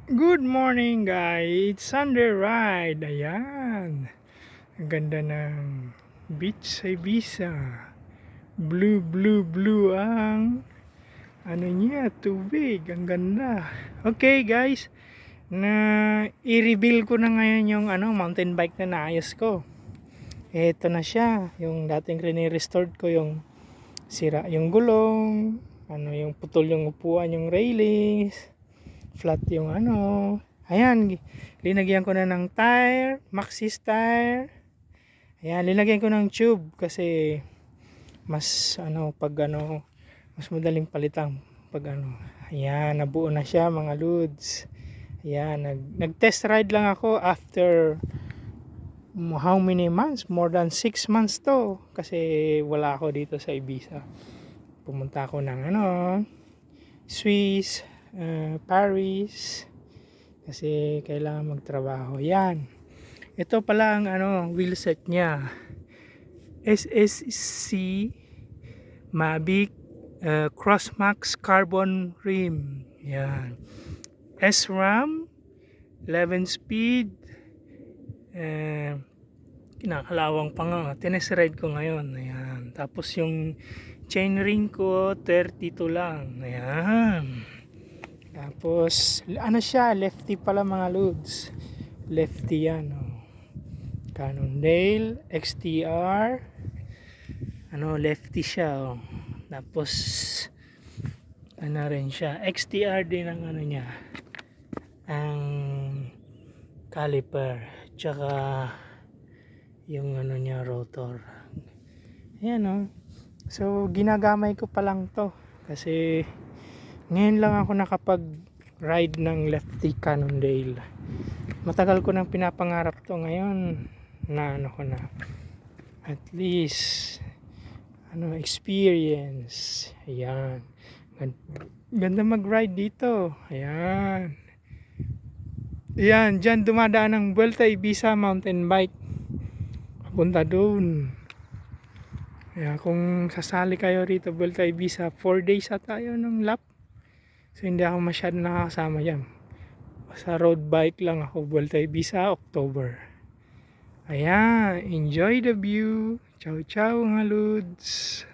Good morning guys, it's Sunday ride. Ayan, ang ganda ng beach sa Ibiza. Blue, blue, blue ang niya, tubig. Ang ganda. Okay guys, na i-reveal ko na ngayon yung mountain bike na naayos ko. Ito na siya, yung dating rini-restored ko, yung sira yung gulong, yung putol yung upuan, yung railings, flat yung ayan, linagyan ko na ng tire, Maxxis tire. Ayan, linagyan ko ng tube kasi mas mas madaling palitan pag ayan, nabuo na siya mga loads. Ayan, nag test ride lang ako after how many months, more than 6 months to, kasi wala ako dito sa Ibiza. Pumunta ako ng Swiss, Paris, kasi kailangan magtrabaho. Yan, ito pala ang wheelset nya, SSC Mavic Crossmax Carbon Rim. Yan, SRAM 11 speed, kinakalawang pa nga, tinesride ko ngayon. Ayan, tapos yung chain ring ko 32 lang. Ayan, tapos siya, lefty pala mga loads, lefty yan. Cannondale XTR, lefty siya. Tapos rin siya, XTR din ang niya, ang caliper, tsaka yung niya, rotor. Ayan so ginagamay ko pa lang to kasi ngayon lang ako nakapag ride ng lefty Cannondale. Matagal ko nang pinapangarap to, ngayon na ko na at least experience. Ayan, ganda mag ride dito. Ayan, dyan dumadaan ng Vuelta Ibiza mountain bike papunta doon. Kaya kung sasali kayo rito Vuelta Ibiza, 4 days tayo ng lap, so hindi ako masyadong nakakasama dyan. Sa road bike lang ako, Vuelta Ibiza October. Ayan, enjoy the view. Ciao ciao mga lods.